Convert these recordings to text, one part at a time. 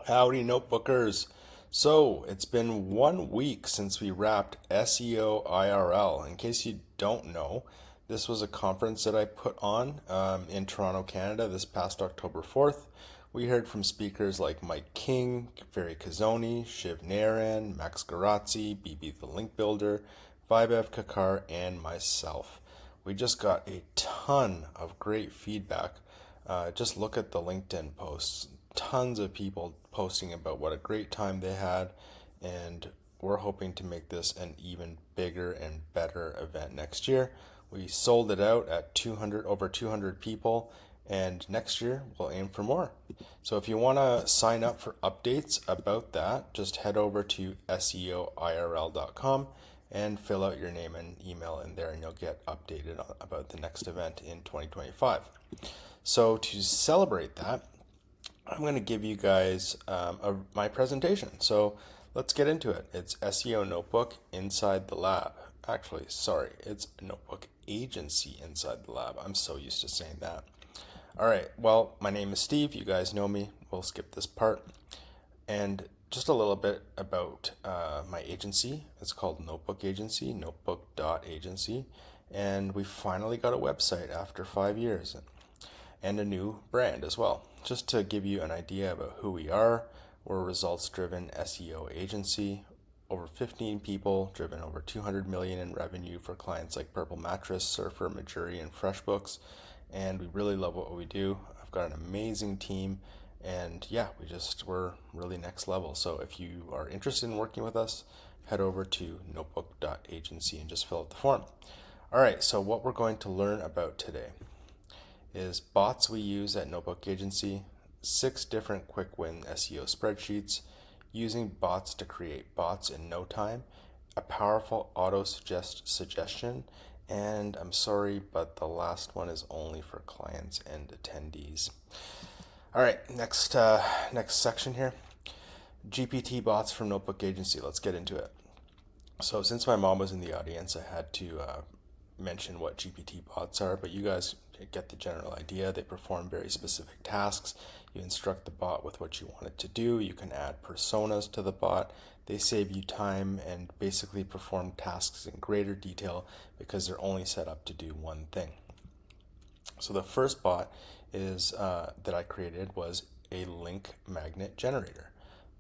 Howdy, notebookers. So, it's been 1 week since we wrapped SEO IRL. In case you don't know, this was a conference that I put on in Toronto, Canada this past October 4th. We heard from speakers like Mike King, Ferry Kazoni, Shiv Naran, Max Garazzi, BB the Link Builder, Vibev Kakar, and myself. We just got a ton of great feedback. Just look at the LinkedIn posts. Tons of people posting about what a great time they had, and we're hoping to make this an even bigger and better event next year. We sold it out at over 200 people, and next year we'll aim for more. So if you want to sign up for updates about that, just head over to seoirl.com and fill out your name and email in there, and you'll get updated about the next event in 2025. So to celebrate that, I'm going to give you guys my presentation. So let's get into it. It's SEO Notebook Inside the Lab. Actually, sorry, it's Notebook Agency Inside the Lab. I'm so used to saying that. All right, well, my name is Steve. You guys know me. We'll skip this part. And just a little bit about my agency. It's called Notebook Agency, notebook.agency. And we finally got a website after 5 years and a new brand as well. Just to give you an idea about who we are, we're a results-driven SEO agency, over 15 people, driven over 200 million in revenue for clients like Purple Mattress, Surfer, Majuri, and FreshBooks, and we really love what we do. I've got an amazing team, and yeah, we're really next level. So if you are interested in working with us, head over to notebook.agency and just fill out the form. All right, so what we're going to learn about today is bots we use at Notebook Agency, 6 different quick win SEO spreadsheets, using bots to create bots in no time, a powerful auto suggestion, and I'm sorry, but the last one is only for clients and attendees. All right, next section here. GPT Bots from Notebook Agency. Let's get into it. So since my mom was in the audience, I had to mention what GPT bots are, but you guys get the general idea. They perform very specific tasks. You instruct the bot with what you want it to do. You can add personas to the bot. They save you time and basically perform tasks in greater detail because they're only set up to do one thing. So the first bot is that I created was a link magnet generator.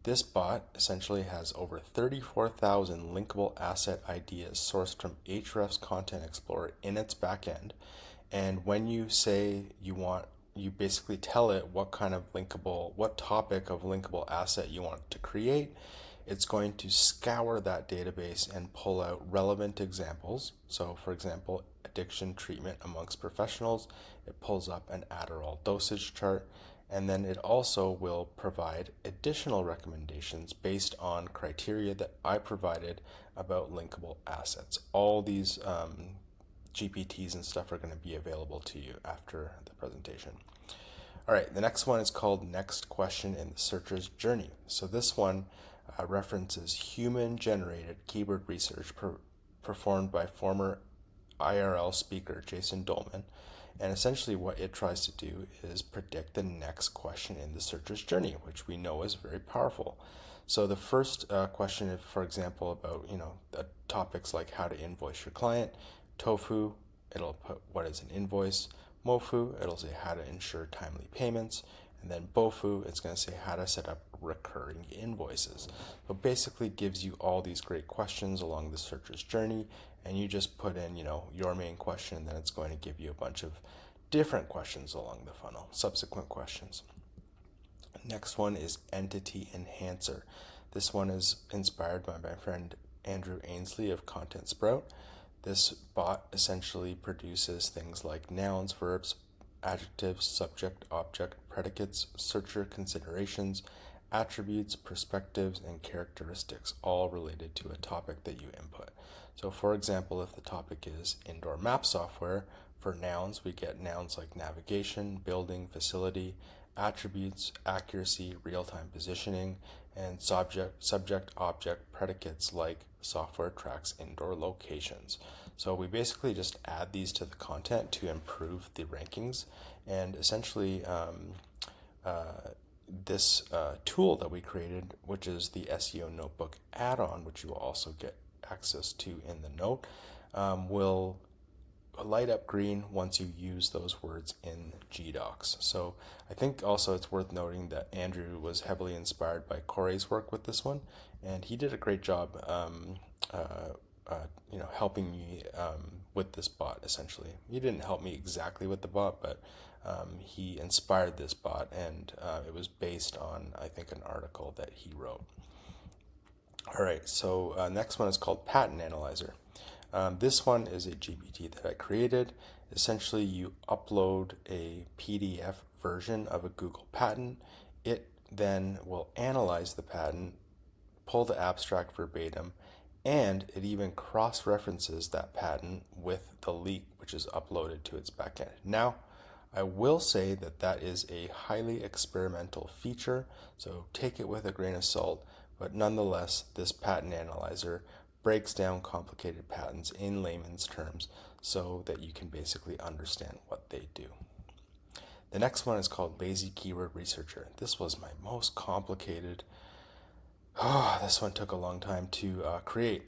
This bot essentially has over 34,000 linkable asset ideas sourced from Ahrefs Content Explorer in its backend. And when you say you basically tell it what topic of linkable asset you want to create. It's going to scour that database and pull out relevant examples. So for example, addiction treatment amongst professionals, it pulls up an Adderall dosage chart. And then it also will provide additional recommendations based on criteria that I provided about linkable assets. All these GPTs and stuff are going to be available to you after the presentation. All right, the next one is called Next Question in the Searcher's Journey. So this one references human-generated keyword research performed by former IRL speaker Jason Dolman. And essentially what it tries to do is predict the next question in the searcher's journey, which we know is very powerful. So the first question is, for example, about topics like how to invoice your client. Tofu, it'll put what is an invoice. Mofu, it'll say how to ensure timely payments. And then Bofu, it's going to say how to set up recurring invoices. So basically gives you all these great questions along the searcher's journey, and you just put in, your main question, and then it's going to give you a bunch of different questions along the funnel, subsequent questions. Next one is Entity Enhancer. This one is inspired by my friend Andrew Ainsley of Content Sprout. This bot essentially produces things like nouns, verbs, adjectives, subject, object, predicates, searcher considerations, attributes, perspectives, and characteristics, all related to a topic that you input. So for example, if the topic is indoor map software, for nouns, we get nouns like navigation, building, facility, attributes, accuracy, real-time positioning, and subject, object, predicates like software tracks indoor locations. So we basically just add these to the content to improve the rankings, and essentially this tool that we created, which is the SEO Notebook add-on, which you will also get access to in the note, will light up green once you use those words in GDocs. So I think also it's worth noting that Andrew was heavily inspired by Corey's work with this one, and he did a great job helping me with this bot. Essentially, he didn't help me exactly with the bot, but he inspired this bot, and it was based on, I think, an article that he wrote. All right, so next one is called Patent Analyzer. This one is a GPT that I created. Essentially, you upload a PDF version of a Google patent. It then will analyze the patent, pull the abstract verbatim, and it even cross-references that patent with the leak, which is uploaded to its backend. Now, I will say that that is a highly experimental feature, so take it with a grain of salt, but nonetheless, this patent analyzer breaks down complicated patents in layman's terms so that you can basically understand what they do. The next one is called Lazy Keyword Researcher. This was my most complicated. This one took a long time to create.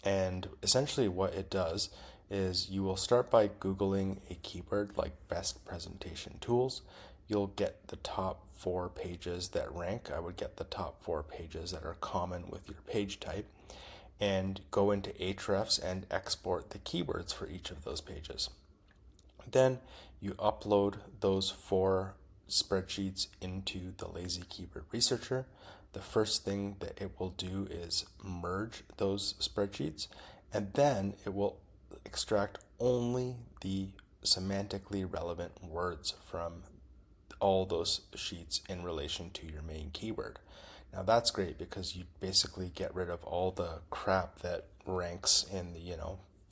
And essentially what it does is you will start by Googling a keyword like best presentation tools. You'll get the top 4 pages that rank. I would get the top 4 pages that are common with your page type, and go into Ahrefs and export the keywords for each of those pages. Then you upload those 4 spreadsheets into the Lazy Keyword Researcher. The first thing that it will do is merge those spreadsheets, and then it will extract only the semantically relevant words from all those sheets in relation to your main keyword. Now that's great because you basically get rid of all the crap that ranks in the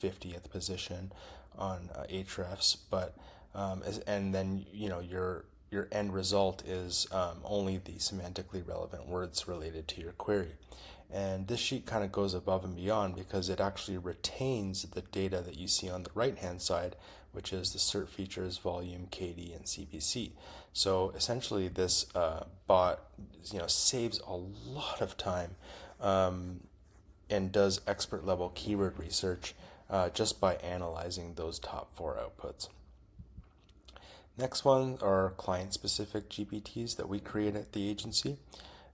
50th position on Ahrefs, but and then your end result is only the semantically relevant words related to your query. And this sheet kind of goes above and beyond because it actually retains the data that you see on the right hand side, which is the SERP features, volume, KD, and CPC. So essentially this bot saves a lot of time and does expert level keyword research just by analyzing those top 4 outputs. Next one are client-specific GPTs that we create at the agency.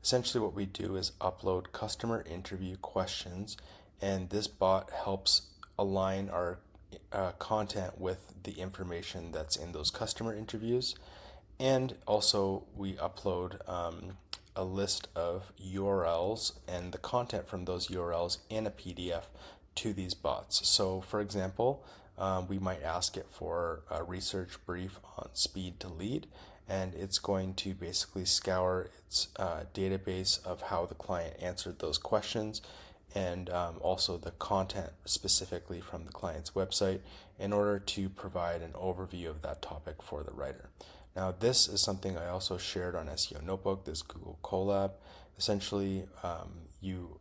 Essentially what we do is upload customer interview questions, and this bot helps align our content with the information that's in those customer interviews. And also we upload a list of URLs and the content from those URLs in a PDF to these bots. So for example, we might ask it for a research brief on speed to lead, and it's going to basically scour its database of how the client answered those questions, and also the content specifically from the client's website in order to provide an overview of that topic for the writer. Now this is something I also shared on SEO Notebook, this Google Colab. Essentially, you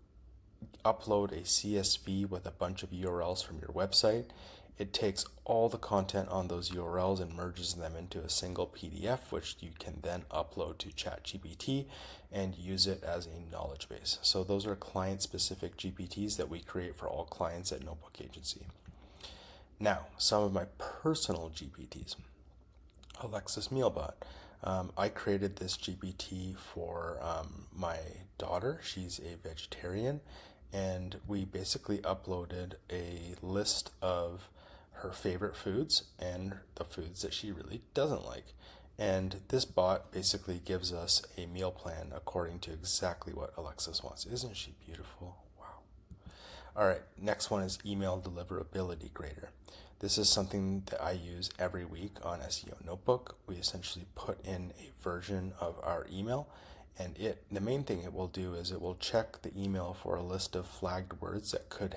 upload a CSV with a bunch of URLs from your website. It takes all the content on those URLs and merges them into a single PDF, which you can then upload to ChatGPT and use it as a knowledge base. So those are client-specific GPTs that we create for all clients at Notebook Agency. Now, some of my personal GPTs. Alexis Mealbot. I created this GPT for my daughter. She's a vegetarian, and we basically uploaded a list of her favorite foods and the foods that she really doesn't like. And this bot basically gives us a meal plan according to exactly what Alexis wants. Isn't she beautiful? Wow. All right, next one is Email Deliverability Grader. This is something that I use every week on SEO Notebook. We essentially put in a version of our email, and the main thing it will do is it will check the email for a list of flagged words that could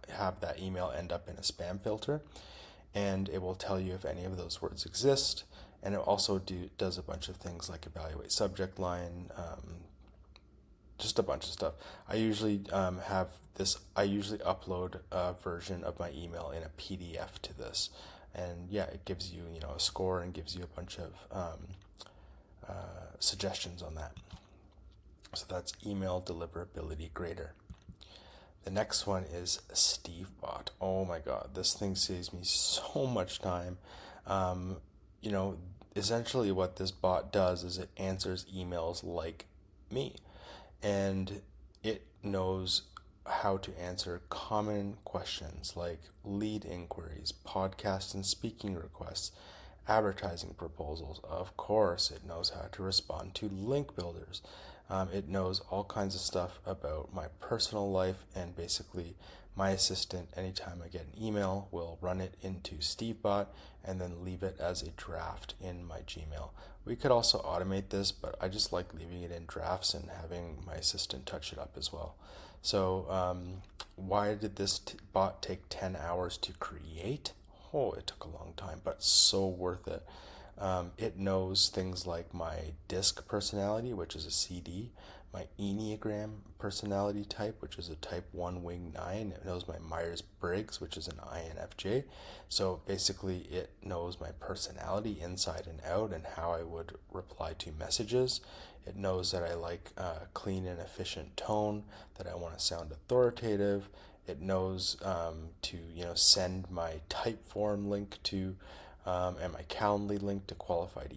have that email end up in a spam filter, and it will tell you if any of those words exist, and it also does a bunch of things like evaluate subject line, just a bunch of stuff. I usually upload a version of my email in a PDF to this, and yeah, it gives you a score and gives you a bunch of suggestions on that. So that's email deliverability grader. The next one is Steve Bot. Oh my God, this thing saves me so much time. Um, you know, essentially what this bot does is it answers emails like me, and it knows how to answer common questions like lead inquiries, podcast and speaking requests, advertising proposals. Of course, it knows how to respond to link builders. It knows all kinds of stuff about my personal life, and basically my assistant, anytime I get an email, will run it into SteveBot and then leave it as a draft in my Gmail. We could also automate this, but I just like leaving it in drafts and having my assistant touch it up as well. So why did this bot take 10 hours to create? Oh, it took a long time, but so worth it. It knows things like my DISC personality, which is a CD, my Enneagram personality type, which is a type 1 wing 9. It knows my Myers-Briggs, which is an INFJ. So basically, it knows my personality inside and out and how I would reply to messages. It knows that I like clean and efficient tone, that I want to sound authoritative. It knows to send my Typeform link to and my Calendly link to qualified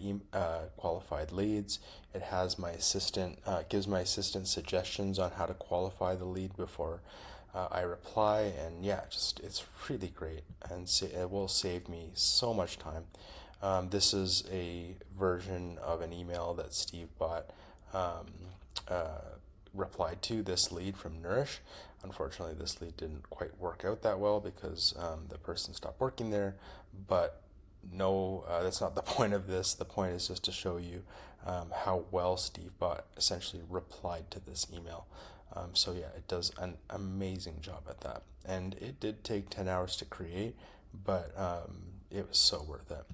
leads. It has my assistant gives my assistant suggestions on how to qualify the lead before I reply, and yeah, just it's really great, and it will save me so much time. This is a version of an email that Steve Bot um, replied to this lead from Nourish. Unfortunately, this lead didn't quite work out that well because the person stopped working there, but no, that's not the point of this. The point is just to show you how well SteveBot essentially replied to this email. So yeah, it does an amazing job at that. And it did take 10 hours to create, but it was so worth it.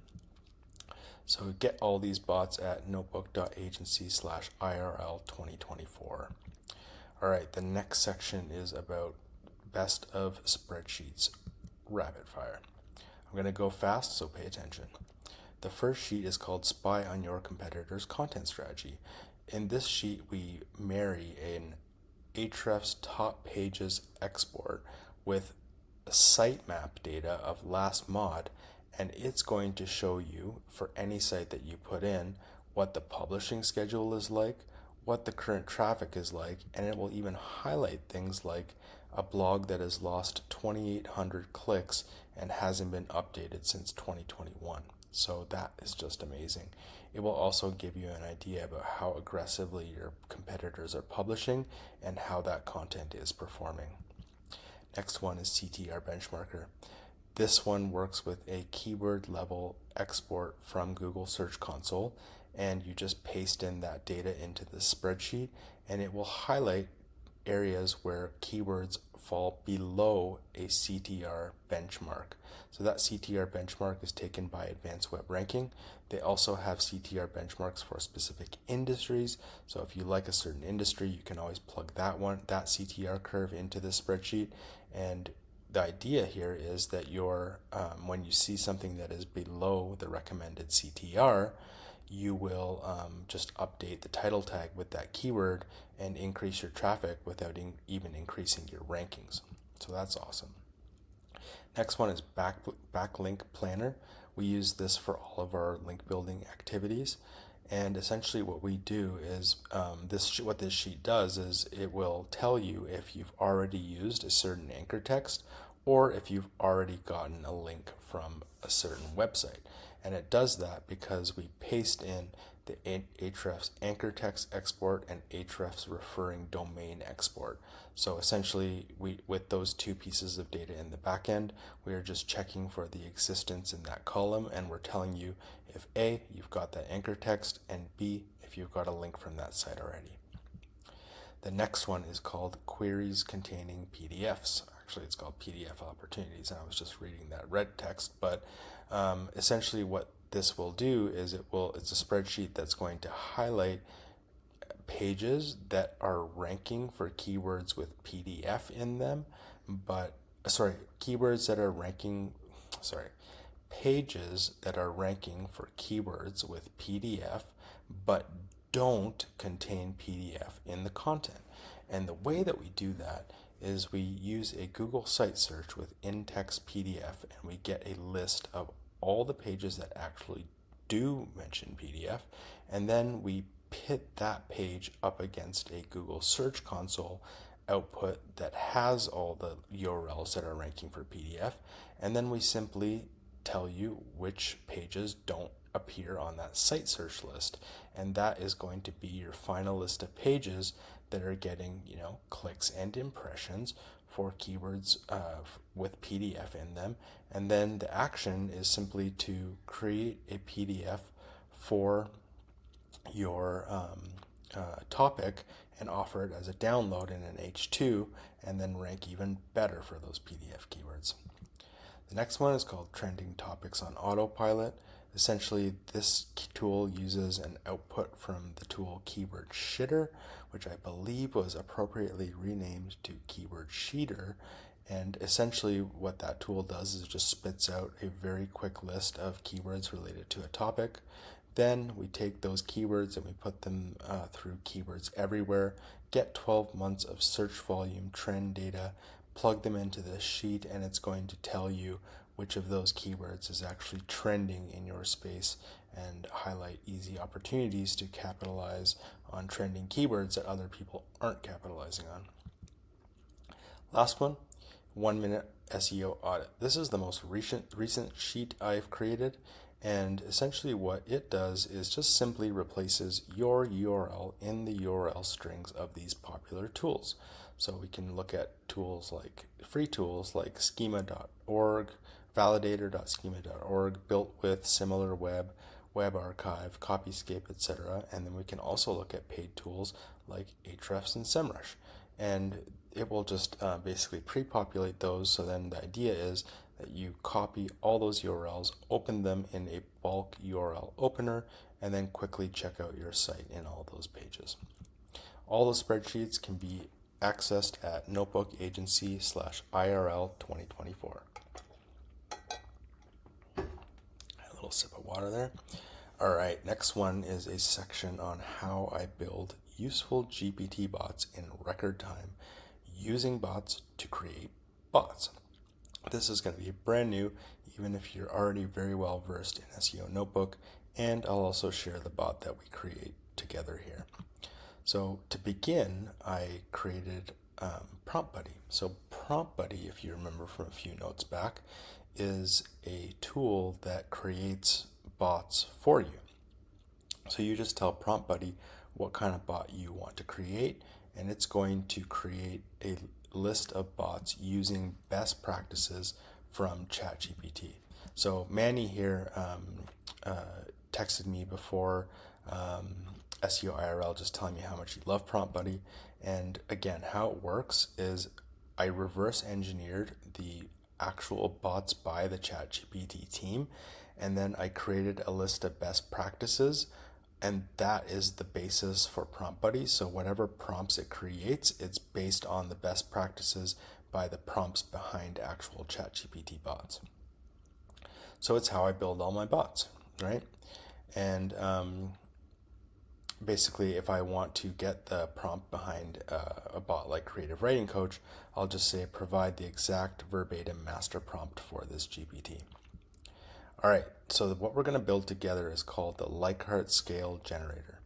So get all these bots at notebook.agency/IRL 2024. All right, the next section is about best of spreadsheets, rapid fire. I'm going to go fast, so pay attention. The first sheet is called Spy on Your Competitor's Content Strategy. In this sheet, we marry an Ahrefs top pages export with sitemap data of last mod, and it's going to show you, for any site that you put in, what the publishing schedule is like, what the current traffic is like, and it will even highlight things like a blog that has lost 2,800 clicks and hasn't been updated since 2021. So that is just amazing. It will also give you an idea about how aggressively your competitors are publishing and how that content is performing. Next one is CTR Benchmarker. This one works with a keyword level export from Google Search Console, and you just paste in that data into the spreadsheet, and it will highlight areas where keywords fall below a CTR benchmark. So that CTR benchmark is taken by Advanced Web Ranking. They also have CTR benchmarks for specific industries. So if you like a certain industry, you can always plug that CTR curve into the spreadsheet. And the idea here is that when you see something that is below the recommended CTR, you will just update the title tag with that keyword and increase your traffic without even increasing your rankings. So that's awesome. Next one is Backlink Planner. We use this for all of our link building activities. And essentially what we do is, what this sheet does is it will tell you if you've already used a certain anchor text or if you've already gotten a link from a certain website. And it does that because we paste in the Ahrefs anchor text export and Ahrefs referring domain export. So essentially, with those two pieces of data in the back end, we are just checking for the existence in that column, and we're telling you if A, you've got that anchor text, and B, if you've got a link from that site already. The next one is called Queries Containing PDFs. Actually, it's called PDF Opportunities, and I was just reading that red text, but essentially what this will do is it's a spreadsheet that's going to highlight pages that are ranking for keywords with PDF in them, pages that are ranking for keywords with PDF, but don't contain PDF in the content. And the way that we do that is we use a Google site search with in-text PDF, and we get a list of all the pages that actually do mention PDF, and then we pit that page up against a Google Search Console output that has all the URLs that are ranking for PDF, and then we simply tell you which pages don't appear on that site search list, and that is going to be your final list of pages that are getting, clicks and impressions for keywords with PDF in them. And then the action is simply to create a PDF for your topic and offer it as a download in an H2, and then rank even better for those PDF keywords. The next one is called Trending Topics on Autopilot. Essentially, this tool uses an output from the tool Keyword Shitter, which I believe was appropriately renamed to Keyword Sheeter. And essentially what that tool does is it just spits out a very quick list of keywords related to a topic. Then we take those keywords and we put them through Keywords Everywhere, get 12 months of search volume trend data, plug them into this sheet, and it's going to tell you which of those keywords is actually trending in your space and highlight easy opportunities to capitalize on trending keywords that other people aren't capitalizing on. Last one, 1 minute SEO audit. This is the most recent sheet I've created, and essentially what it does is just simply replaces your URL in the URL strings of these popular tools. So we can look at tools like free tools like schema.org, validator.schema.org, built with SimilarWeb, WebArchive, Copyscape, etc. And then we can also look at paid tools like Ahrefs and Semrush. And it will just basically pre-populate those. So then the idea is that you copy all those URLs, open them in a bulk URL opener, and then quickly check out your site in all those pages. All the spreadsheets can be accessed at notebookagency/IRL 2024. A little sip of water there. All right, next one is a section on how I build useful GPT bots in record time using bots to create bots. This is going to be brand new, even if you're already very well versed in SEO Notebook, and I'll also share the bot that we create together here. So to begin, I created Prompt Buddy. So Prompt Buddy, if you remember from a few notes back, is a tool that creates bots for you. So you just tell Prompt Buddy what kind of bot you want to create, and it's going to create a list of bots using best practices from ChatGPT. So Manny here texted me before SEO IRL, just telling me how much he loved Prompt Buddy. And again, how it works is I reverse engineered the actual bots by the ChatGPT team, and then I created a list of best practices, and that is the basis for Prompt Buddy. So whatever prompts it creates, it's based on the best practices by the prompts behind actual ChatGPT bots. So it's how I build all my bots, right? And basically, if I want to get the prompt behind a bot like Creative Writing Coach, I'll just say provide the exact verbatim master prompt for this GPT. All right, so what we're going to build together is called the Likert Scale Generator.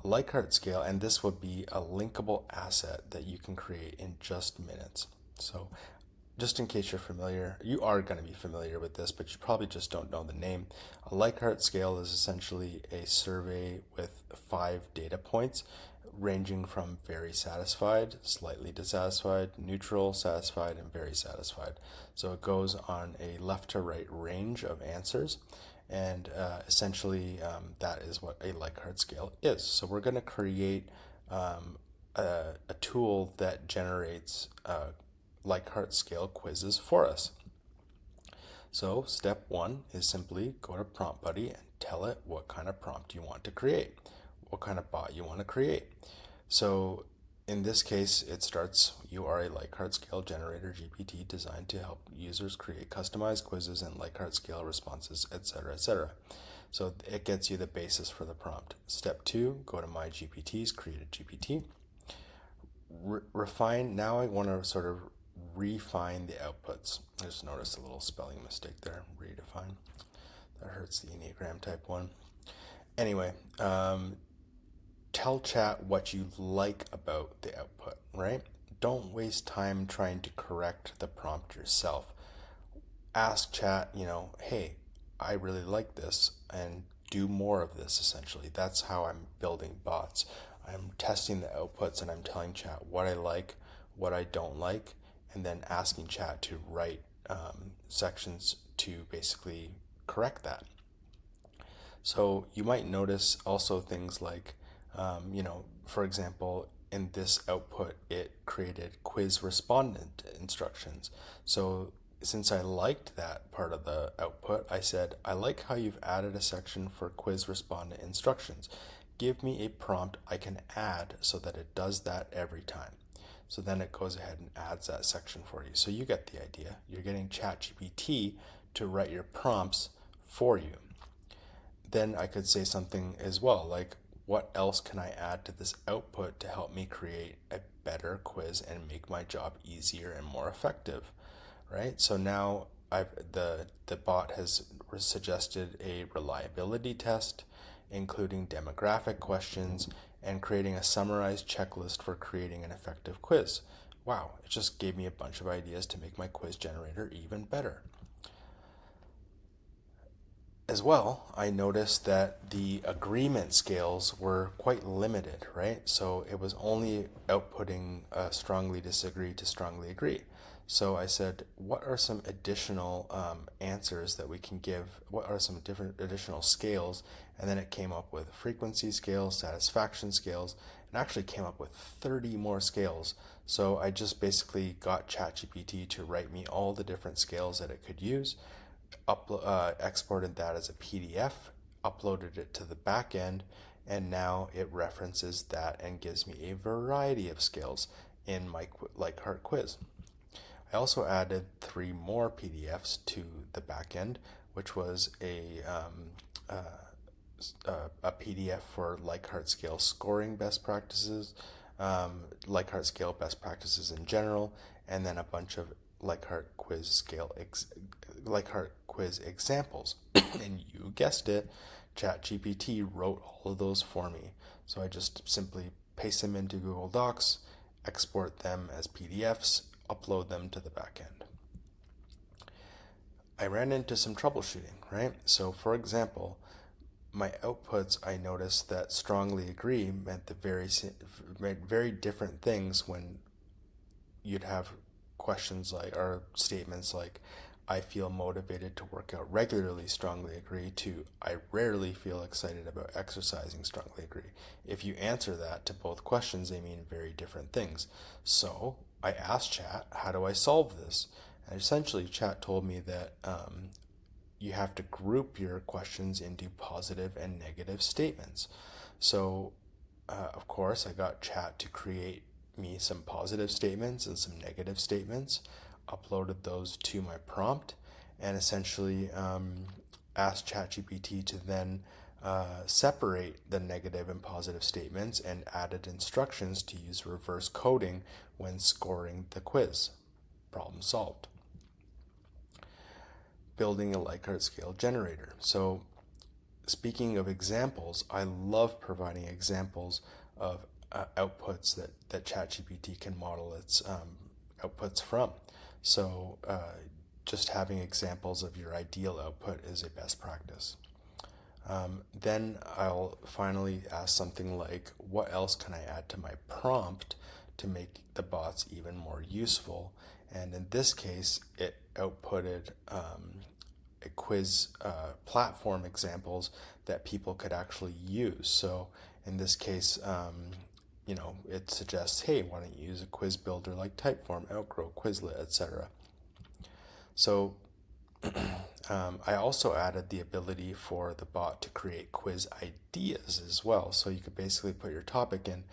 A Likert scale, and this would be a linkable asset that you can create in just minutes. So just in case you're familiar, you are going to be familiar with this, but you probably just don't know the name. A Likert scale is essentially a survey with 5 data points ranging from very satisfied, slightly dissatisfied, neutral, satisfied, and very satisfied. So it goes on a left to right range of answers, and essentially that is what a Likert scale is. So we're going to create a tool that generates Likert scale quizzes for us. So step 1 is simply go to Prompt Buddy and tell it what kind of prompt you want to create, what kind of bot you want to create. So in this case, it starts, you are a Likert scale generator GPT designed to help users create customized quizzes and Likert scale responses, etc., etc. So it gets you the basis for the prompt. Step 2, go to My GPTs, create a GPT. Refine. Now I want to sort of refine the outputs. I just noticed a little spelling mistake there. Redefine. That hurts the Enneagram type 1. Anyway, tell chat what you like about the output, right? Don't waste time trying to correct the prompt yourself. Ask chat, hey, I really like this, and do more of this, essentially. That's how I'm building bots. I'm testing the outputs and I'm telling chat what I like, what I don't like, and then asking chat to write sections to basically correct that. So you might notice also things like, for example, in this output, it created quiz respondent instructions. So since I liked that part of the output, I said, I like how you've added a section for quiz respondent instructions. Give me a prompt I can add so that it does that every time. So then it goes ahead and adds that section for you. So you get the idea. You're getting ChatGPT to write your prompts for you. Then I could say something as well, like, what else can I add to this output to help me create a better quiz and make my job easier and more effective, right? So now the bot has suggested a reliability test, including demographic questions, and creating a summarized checklist for creating an effective quiz. Wow, it just gave me a bunch of ideas to make my quiz generator even better. As well, I noticed that the agreement scales were quite limited, right? So it was only outputting strongly disagree to strongly agree. So I said, what are some additional answers that we can give? What are some different additional scales? And then it came up with frequency scales, satisfaction scales, and actually came up with 30 more scales. So I just basically got ChatGPT to write me all the different scales that it could use, exported that as a PDF, uploaded it to the back end, and now it references that and gives me a variety of scales in my Likehart quiz. I also added 3 more PDFs to the back end, which was a PDF for Likehart scale scoring best practices, Likehart scale best practices in general, and then a bunch of Likehart quiz examples. And you guessed it, ChatGPT wrote all of those for me. So I just simply paste them into Google Docs, export them as PDFs, upload them to the back end. I ran into some troubleshooting, right? So for example, my outputs, I noticed that strongly agree meant very different things when you'd have questions like, or statements like, I feel motivated to work out regularly, strongly agree, to I rarely feel excited about exercising, strongly agree. If you answer that to both questions, they mean very different things. So I asked chat, how do I solve this? And essentially chat told me that you have to group your questions into positive and negative statements. So of course I got chat to create me some positive statements and some negative statements, uploaded those to my prompt, and essentially asked ChatGPT to then separate the negative and positive statements, and added instructions to use reverse coding when scoring the quiz. Problem solved. Building a Likert scale generator. So speaking of examples, I love providing examples of outputs that ChatGPT can model its outputs from. So just having examples of your ideal output is a best practice. Then I'll finally ask something like, what else can I add to my prompt to make the bots even more useful? And in this case, it outputted a quiz platform examples that people could actually use. So in this case, it suggests, hey, why don't you use a quiz builder like Typeform, Outgrow, Quizlet, etc. So I also added the ability for the bot to create quiz ideas as well. So you could basically put your topic in,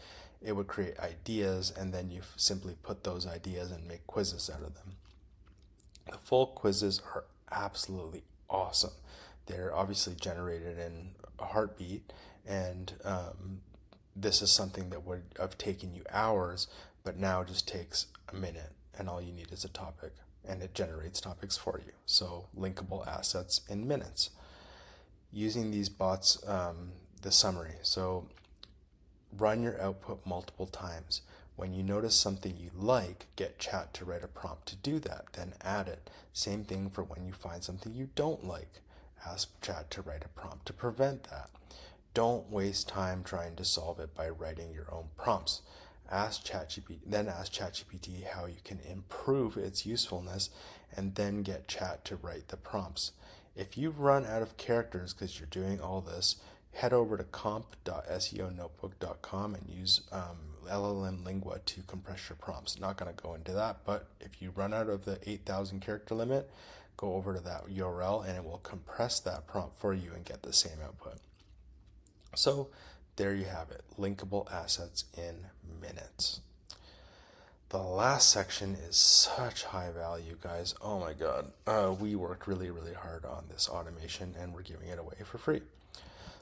it would create ideas, and then you simply put those ideas and make quizzes out of them. The full quizzes are absolutely awesome. They're obviously generated in a heartbeat, and this is something that would have taken you hours, but now just takes a minute, and all you need is a topic, and it generates topics for you. So linkable assets in minutes. Using these bots, the summary. So run your output multiple times. When you notice something you like, get chat to write a prompt to do that, then add it. Same thing for when you find something you don't like. Ask chat to write a prompt to prevent that. Don't waste time trying to solve it by writing your own prompts. Ask ChatGPT how you can improve its usefulness, and then get chat to write the prompts. If you run out of characters because you're doing all this, head over to comp.seonotebook.com and use LLM Lingua to compress your prompts. Not going to go into that, but if you run out of the 8,000 character limit, go over to that URL and it will compress that prompt for you and get the same output. So there you have it, linkable assets in minutes. The last section is such high value, guys. Oh my God. We worked really, really hard on this automation and we're giving it away for free.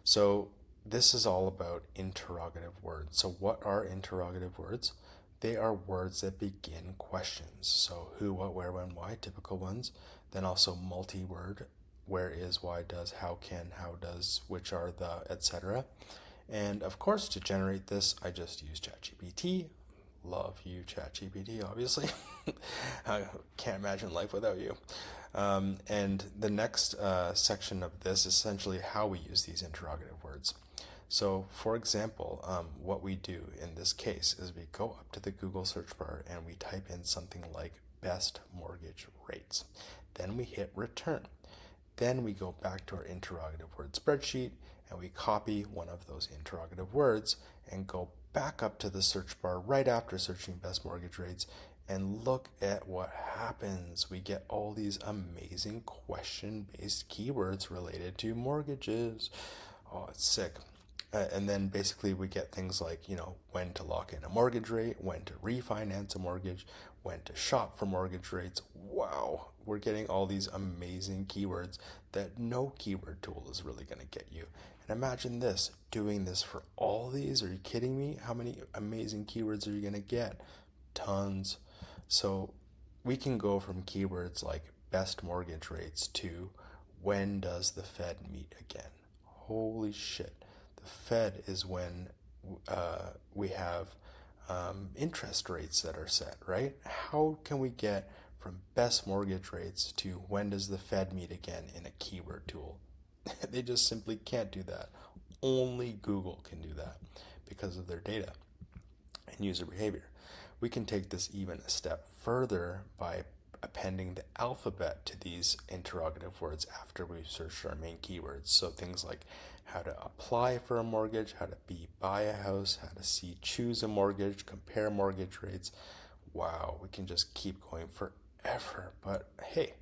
So this is all about interrogative words. So what are interrogative words? They are words that begin questions. So who, what, where, when, why, typical ones. Then also multi-word, where is, why, does, how, can, how, does, which are the, etc. And of course, to generate this, I just use ChatGPT. Love you, ChatGPT, obviously. I can't imagine life without you. And the next section of this is essentially how we use these interrogative words. So, for example, what we do in this case is we go up to the Google search bar and we type in something like best mortgage rates. Then we hit return. Then we go back to our interrogative word spreadsheet and we copy one of those interrogative words and go back up to the search bar right after searching best mortgage rates, and look at what happens. We get all these amazing question-based keywords related to mortgages. Oh, it's sick. And then basically we get things like, when to lock in a mortgage rate, when to refinance a mortgage, when to shop for mortgage rates. Wow, we're getting all these amazing keywords that no keyword tool is really going to get you. And imagine this, doing this for all these. Are you kidding me? How many amazing keywords are you going to get? Tons. So we can go from keywords like best mortgage rates to when does the Fed meet again? Holy shit. The Fed is when we have interest rates that are set, right? How can we get from best mortgage rates to when does the Fed meet again in a keyword tool? They just simply can't do that. Only Google can do that because of their data and user behavior. We can take this even a step further by appending the alphabet to these interrogative words after we've searched our main keywords. So things like how to apply for a mortgage, how to buy a house, how to choose a mortgage, compare mortgage rates. Wow, we can just keep going forever. But hey,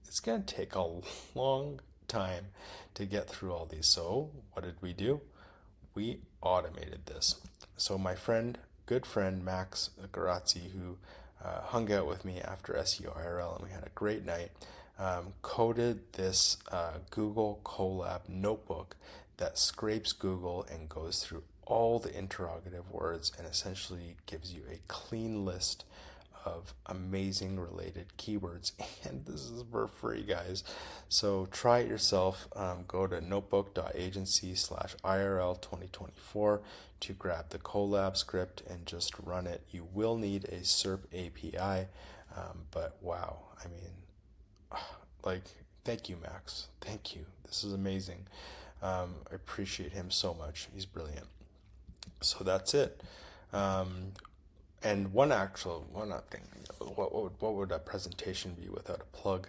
it's going to take a long time to get through all these. So what did we do? We automated this. So my good friend Max Garazzi, who hung out with me after SEO IRL and we had a great night, coded this Google Colab notebook that scrapes Google and goes through all the interrogative words and essentially gives you a clean list of amazing related keywords. And this is for free, guys. So try it yourself. Go to notebook.agency/IRL 2024 to grab the Colab script and just run it. You will need a SERP API, but wow, I mean, thank you, Max. Thank you. This is amazing. I appreciate him so much. He's brilliant. So that's it. And one other thing, what would a presentation be without a plug?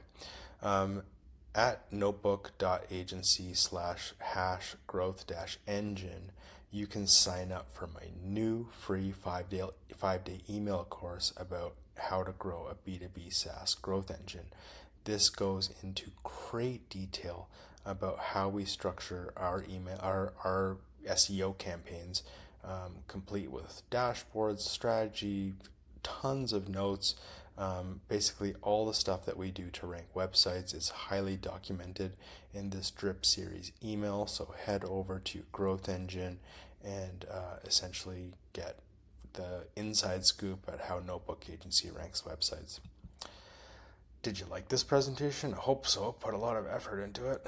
At notebook.agency/growth-engine, you can sign up for my new free 5-day email course about how to grow a B2B SaaS growth engine. This goes into great detail about how we structure our SEO campaigns, complete with dashboards, strategy, tons of notes, Basically, all the stuff that we do to rank websites is highly documented in this drip series email. So head over to Growth Engine and essentially get the inside scoop at how Notebook Agency ranks websites. Did you like this presentation? I hope so. Put a lot of effort into it.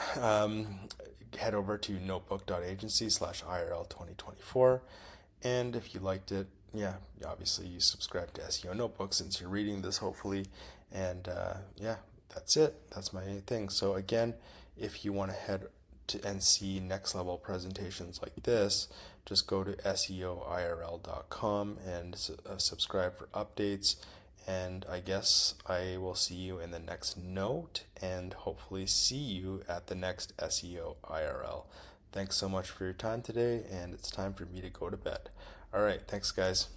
Head over to notebook.agency/IRL 2024. And if you liked it, yeah, obviously you subscribe to SEO Notebook since you're reading this, hopefully. And yeah, that's it. That's my thing. So again, if you want to head to and see next level presentations like this, just go to seoirl.com and subscribe for updates. And I guess I will see you in the next note and hopefully see you at the next SEO IRL. Thanks so much for your time today, and it's time for me to go to bed. All right, thanks, guys.